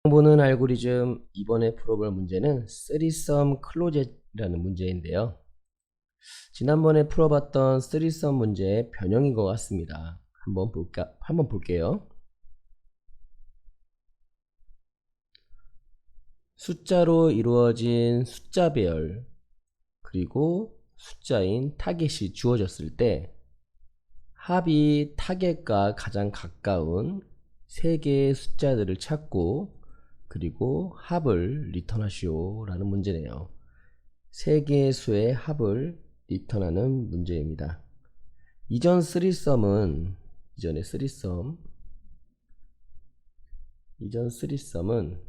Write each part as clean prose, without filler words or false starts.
보는 알고리즘 이번에 풀어볼 문제는 3sum 클로젯이라는 문제인데요. 지난번에 풀어봤던 3sum 문제의 변형인 것 같습니다. 한번 볼게요. 숫자로 이루어진 숫자 배열 그리고 숫자인 타겟이 주어졌을 때 합이 타겟과 가장 가까운 3개의 숫자들을 찾고 그리고 합을 리턴하시오 라는 문제네요. 3개의 수의 합을 리턴하는 문제입니다. 이전의 3썸은 이전 3썸은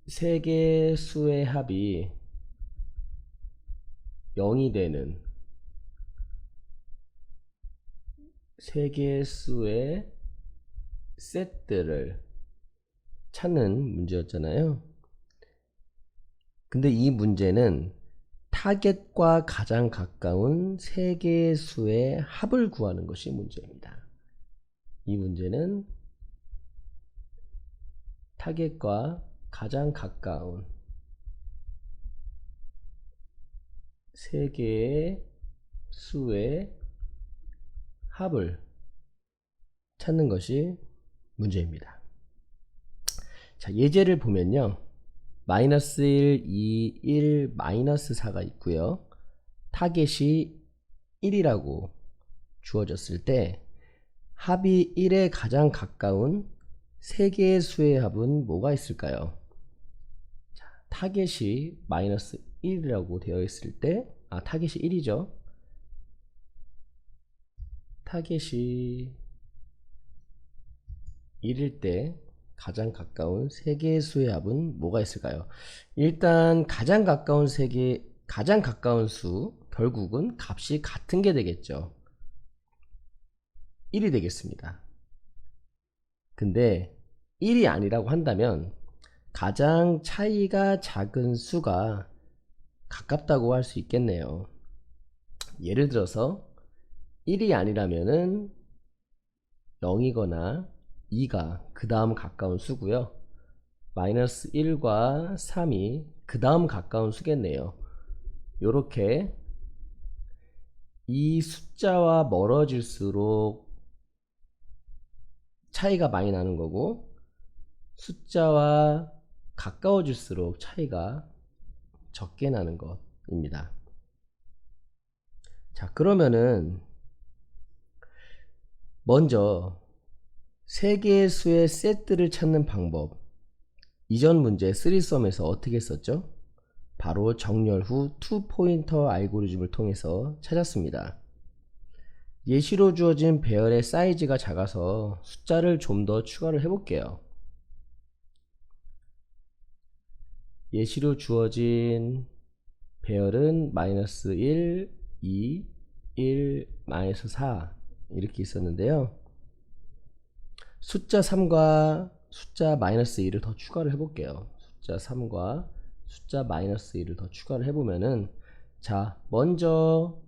3개의 수의 합이 0이 되는 3개의 수의 셋들을 찾는 문제였잖아요. 근데 이 문제는 타겟과 가장 가까운 3개의 수의 합을 구하는 것이 문제입니다. 이 문제는 타겟과 가장 가까운 3개의 수의 합을 찾는 것이 문제입니다. 자, 예제를 보면요. 마이너스 1, 2, 1, 마이너스 4가 있고요. 타겟이 1이라고 주어졌을 때 합이 1에 가장 가까운 3개의 수의 합은 뭐가 있을까요? 자, 타겟이 마이너스 1이라고 되어 있을 때 타겟이 1이죠. 타겟이 1일 때 가장 가까운 3개의 수의 합은 뭐가 있을까요? 일단 가장 가까운 수 결국은 값이 같은 게 되겠죠. 1이 되겠습니다. 근데 1이 아니라고 한다면 가장 차이가 작은 수가 가깝다고 할 수 있겠네요. 예를 들어서 1이 아니라면은 0이거나 2가 그 다음 가까운 수고요. 마이너스 1과 3이 그 다음 가까운 수겠네요. 요렇게 이 숫자와 멀어질수록 차이가 많이 나는 거고 숫자와 가까워질수록 차이가 적게 나는 것입니다. 자, 그러면은 먼저 3개의 수의 세트를 찾는 방법, 이전 문제 3썸에서 어떻게 썼죠? 바로 정렬 후 2포인터 알고리즘을 통해서 찾았습니다. 예시로 주어진 배열의 사이즈가 작아서 숫자를 좀 더 추가를 해볼게요. 예시로 주어진 배열은 마이너스 1, 2, 1, 마이너스 4 이렇게 있었는데요. 숫자 3과 숫자 마이너스 1을 더 추가를 해볼게요. 숫자 3과 숫자 마이너스 1을 더 추가를 해보면은 자, 먼저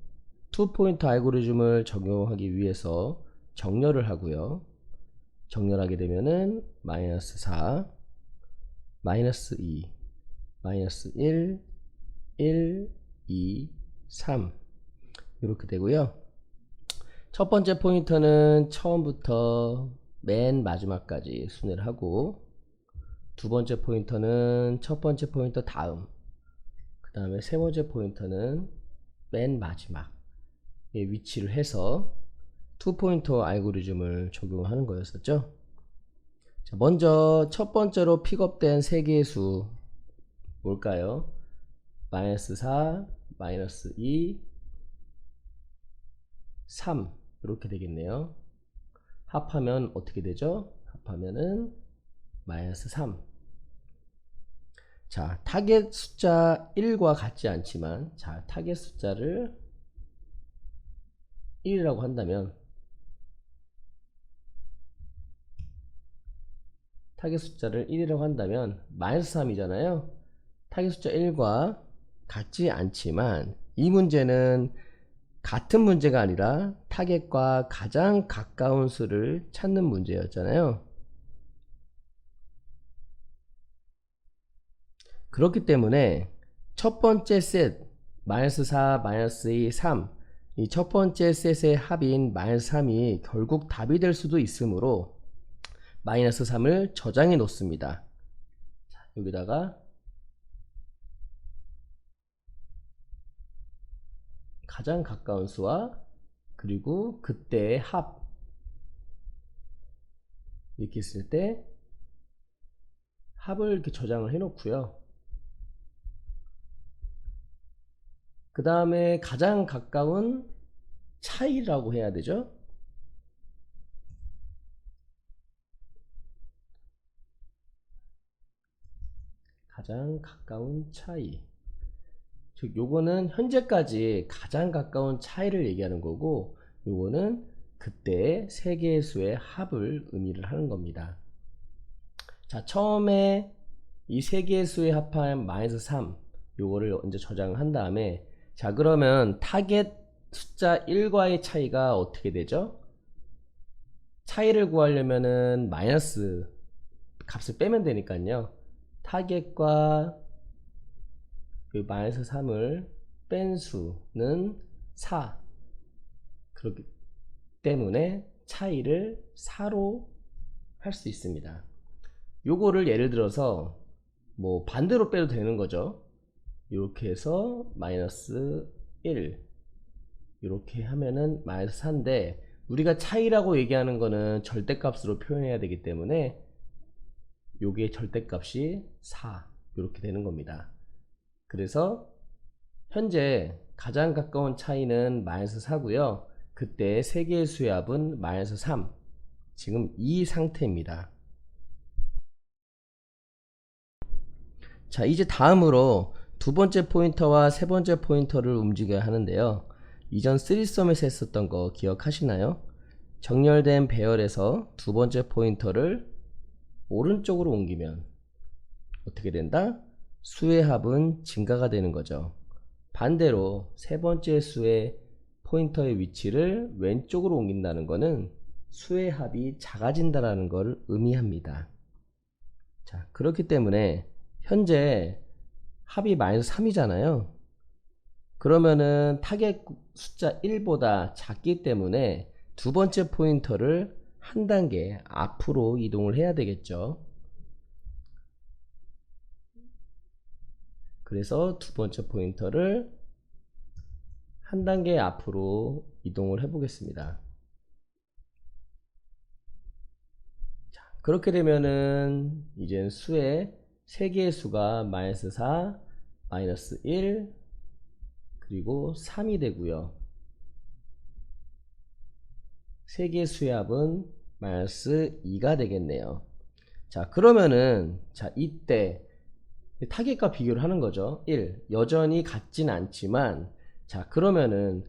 2포인트 알고리즘을 적용하기 위해서 정렬을 하고요. 정렬하게 되면은 마이너스 4, 마이너스 2, 마이너스 1, 1, 2, 3 이렇게 되고요. 첫 번째 포인터는 처음부터 맨 마지막까지 순회를 하고 두 번째 포인터는 첫 번째 포인터 다음 그 다음에 세 번째 포인터는 맨 마지막에 위치를 해서 투포인터 알고리즘을 적용하는 거였었죠. 자, 먼저 첫 번째로 픽업된 3개의 수 뭘까요? 마이너스 4, 마이너스 2, 3 이렇게 되겠네요. 합하면 어떻게 되죠? 합하면은 마이너스 3. 자, 타겟 숫자 1과 같지 않지만 자, 타겟 숫자를 1이라고 한다면 타겟 숫자를 1이라고 한다면 마이너스 3이잖아요. 타겟 숫자 1과 같지 않지만 이 문제는 같은 문제가 아니라 타겟과 가장 가까운 수를 찾는 문제였잖아요. 그렇기 때문에 첫 번째 셋 마이너스 4, 마이너스 2, 3 이 첫 번째 셋의 합인 마이너스 3이 결국 답이 될 수도 있으므로 마이너스 3을 저장해 놓습니다. 자, 여기다가 가장 가까운 수와 그리고 그때의 합 이렇게 있을 때 합을 이렇게 저장을 해 놓고요. 그 다음에 가장 가까운 차이라고 해야 되죠. 가장 가까운 차이. 즉 요거는 현재까지 가장 가까운 차이를 얘기하는 거고, 요거는 그때의 세 개의 수의 합을 의미를 하는 겁니다. 자, 처음에 이 세 개의 수의 합한 마이너스 3 요거를 먼저 저장을 한 다음에, 자 그러면 타겟 숫자 1과의 차이가 어떻게 되죠? 차이를 구하려면은 마이너스 값을 빼면 되니까요. 타겟과 그 마이너스 3을 뺀 수는 4. 그렇기 때문에 차이를 4로 할 수 있습니다. 요거를 예를 들어서 뭐 반대로 빼도 되는 거죠. 이렇게 해서 마이너스 1 이렇게 하면은 마이너스 4인데, 우리가 차이라고 얘기하는 거는 절대값으로 표현해야 되기 때문에 요게 절대값이 4 이렇게 되는 겁니다. 그래서 현재 가장 가까운 차이는 마이너스 4고요. 그때 세 개의 수의 합은 마이너스 3. 지금 이 상태입니다. 자, 이제 다음으로 두 번째 포인터와 세 번째 포인터를 움직여야 하는데요. 이전 3썸에서 했었던 거 기억하시나요? 정렬된 배열에서 두 번째 포인터를 오른쪽으로 옮기면 어떻게 된다? 수의 합은 증가가 되는 거죠. 반대로 세 번째 수의 포인터의 위치를 왼쪽으로 옮긴다는 것은 수의 합이 작아진다는 것을 의미합니다. 자, 그렇기 때문에 현재 합이 마이너스 3이잖아요. 그러면은 타겟 숫자 1보다 작기 때문에 두 번째 포인터를 한 단계 앞으로 이동을 해야 되겠죠. 그래서 두 번째 포인터를 한 단계 앞으로 이동을 해 보겠습니다. 자, 그렇게 되면은 이제 수의 세 개의 수가 마이너스 4, 마이너스 1, 그리고 3이 되고요. 세 개의 수의 합은 마이너스 2가 되겠네요. 자, 그러면은 자 이때 타겟과 비교를 하는 거죠. 1. 여전히 같진 않지만, 자 그러면은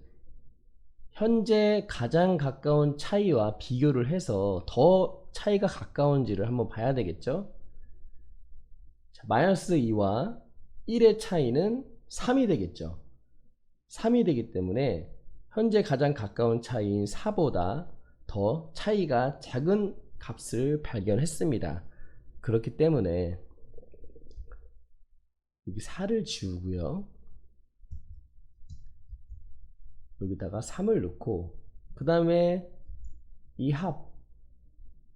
현재 가장 가까운 차이와 비교를 해서 더 차이가 가까운지를 한번 봐야 되겠죠. 자, 마이너스 2와 1의 차이는 3이 되겠죠. 3이 되기 때문에 현재 가장 가까운 차이인 4보다 더 차이가 작은 값을 발견했습니다. 그렇기 때문에 여기 4를 지우고요. 여기다가 3을 넣고, 그 다음에 이 합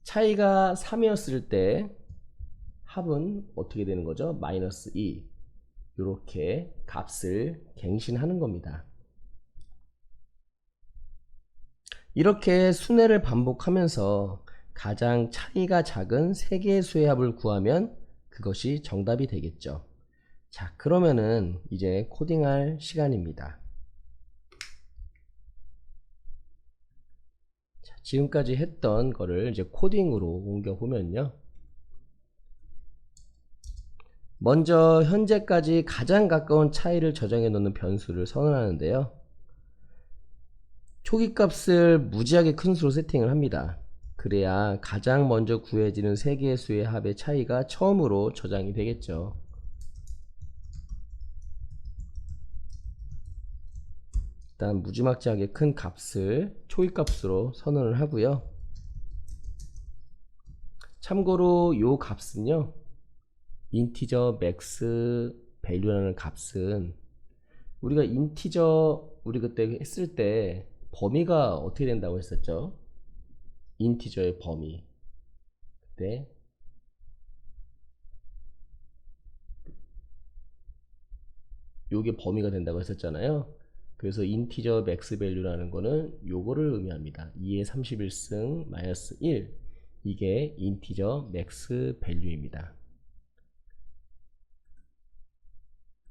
차이가 3이었을 때 합은 어떻게 되는 거죠? 마이너스 2 이렇게 값을 갱신하는 겁니다. 이렇게 순회를 반복하면서 가장 차이가 작은 세 개의 수의 합을 구하면 그것이 정답이 되겠죠. 자, 그러면은 이제 코딩할 시간입니다. 자, 지금까지 했던 거를 이제 코딩으로 옮겨 보면요. 먼저 현재까지 가장 가까운 차이를 저장해 놓는 변수를 선언하는데요. 초기값을 무지하게 큰 수로 세팅을 합니다. 그래야 가장 먼저 구해지는 세 개의 수의 합의 차이가 처음으로 저장이 되겠죠. 일단 무지막지하게 큰 값을 초기값으로 선언을 하고요. 참고로 요 값은요, 인티저 맥스 밸류라는 값은 우리가 우리 그때 했을 때 범위가 어떻게 된다고 했었죠? 인티저의 범위. 그때 요게 범위가 된다고 했었잖아요. 그래서 인티저 맥스 밸류라는 거는 요거를 의미합니다. 2의 31승 마이너스 1, 이게 인티저 맥스 밸류입니다.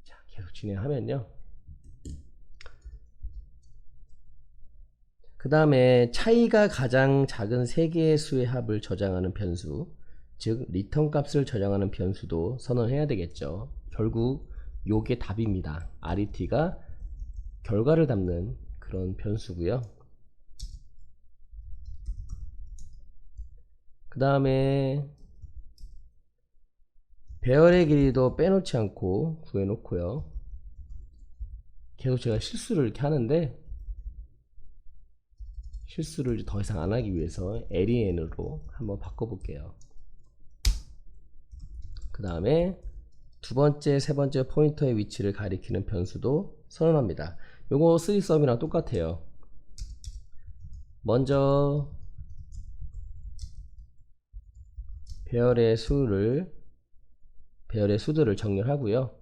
자, 계속 진행하면요, 그 다음에 차이가 가장 작은 세 개의 수의 합을 저장하는 변수, 즉 리턴 값을 저장하는 변수도 선언해야 되겠죠. 결국 요게 답입니다. RET가 결과를 담는 그런 변수고요. 그 다음에 배열의 길이도 빼놓지 않고 구해놓고요. 계속 제가 실수를 이렇게 하는데, 실수를 더 이상 안 하기 위해서 len으로 한번 바꿔볼게요. 그 다음에 두 번째, 세 번째 포인터의 위치를 가리키는 변수도 선언합니다. 요거 3썸이랑 똑같아요. 먼저 배열의 수들을 정렬하고요.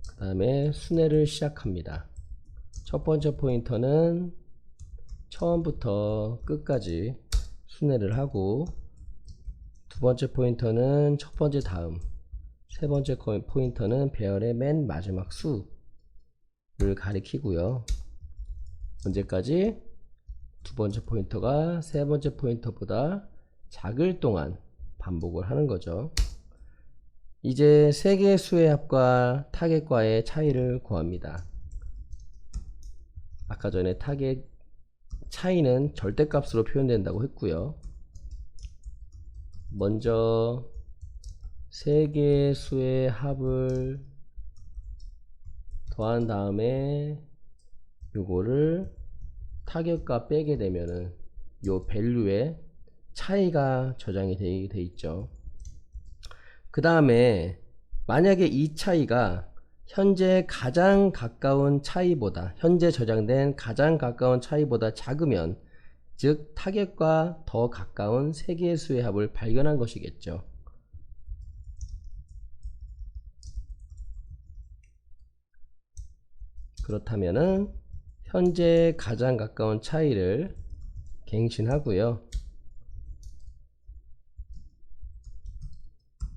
그 다음에 순회를 시작합니다. 첫 번째 포인터는 처음부터 끝까지 순회를 하고, 두 번째 포인터는 첫 번째 다음, 세 번째 포인터는 배열의 맨 마지막 수를 가리키고요. 언제까지? 두 번째 포인터가 세 번째 포인터보다 작을 동안 반복을 하는 거죠. 이제 세 개의 수의 합과 타겟과의 차이를 구합니다. 아까 전에 타겟 차이는 절대값으로 표현된다고 했고요. 먼저 세 개의 수의 합을 더한 다음에 요거를 타겟과 빼게 되면은 요 밸류에 차이가 저장이 돼 있죠. 그 다음에 만약에 이 차이가 현재 가장 가까운 차이보다, 현재 저장된 가장 가까운 차이보다 작으면, 즉 타겟과 더 가까운 세 개의 수의 합을 발견한 것이겠죠. 그렇다면은 현재 가장 가까운 차이를 갱신하고요.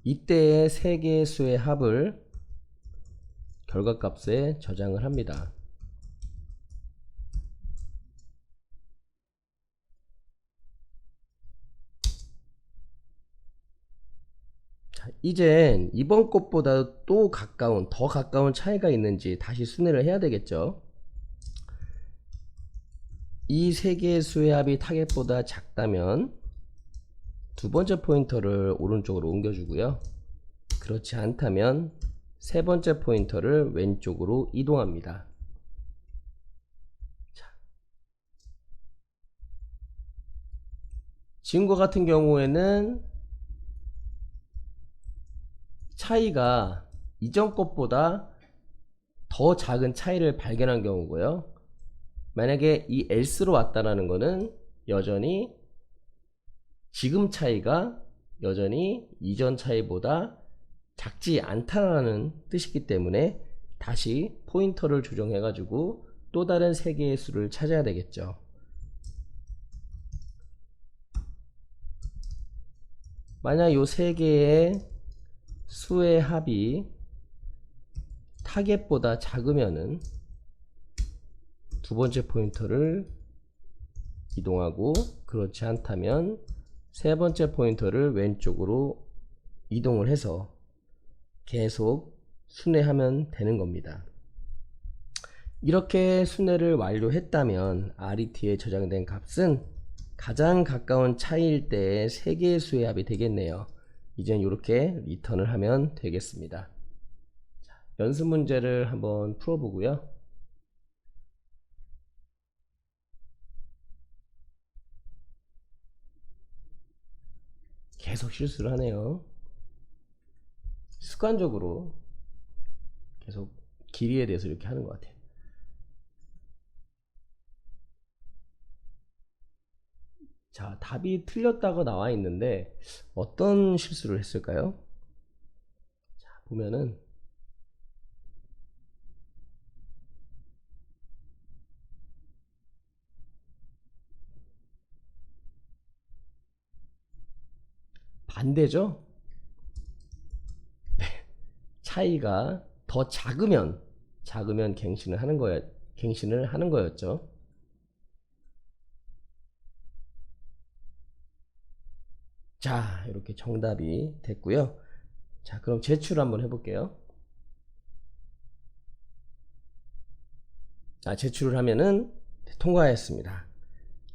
이때의 세 개의 수의 합을 결과값에 저장을 합니다. 자, 이젠 이번 것보다 또 더 가까운 차이가 있는지 다시 순회를 해야 되겠죠. 이 세 개의 수의 합이 타겟보다 작다면 두 번째 포인터를 오른쪽으로 옮겨주고요. 그렇지 않다면 세 번째 포인터를 왼쪽으로 이동합니다. 자, 지금과 같은 경우에는 차이가 이전 것보다 더 작은 차이를 발견한 경우고요. 만약에 이 else로 왔다라는 거는 여전히 지금 차이가 여전히 이전 차이보다 작지 않다라는 뜻이기 때문에 다시 포인터를 조정해 가지고 또 다른 세 개의 수를 찾아야 되겠죠. 만약 요 세 개의 수의 합이 타겟보다 작으면은 두 번째 포인터를 이동하고, 그렇지 않다면 세 번째 포인터를 왼쪽으로 이동을 해서 계속 순회하면 되는 겁니다. 이렇게 순회를 완료했다면 RET에 저장된 값은 가장 가까운 차이일 때의 세 개의 수의 합이 되겠네요. 이젠 이렇게 리턴을 하면 되겠습니다. 자, 연습 문제를 한번 풀어보고요. 계속 실수를 하네요. 습관적으로 계속 길이에 대해서 이렇게 하는 것 같아요. 자, 답이 틀렸다고 나와 있는데 어떤 실수를 했을까요? 자, 보면은 반대죠? 차이가 더 작으면 갱신을 하는 거였죠. 자, 이렇게 정답이 됐고요. 자, 그럼 제출 한번 해볼게요. 제출을 하면은 통과했습니다.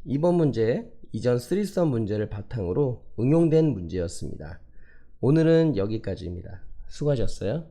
이번 문제, 이전 3썸 문제를 바탕으로 응용된 문제였습니다. 오늘은 여기까지입니다. 수고하셨어요.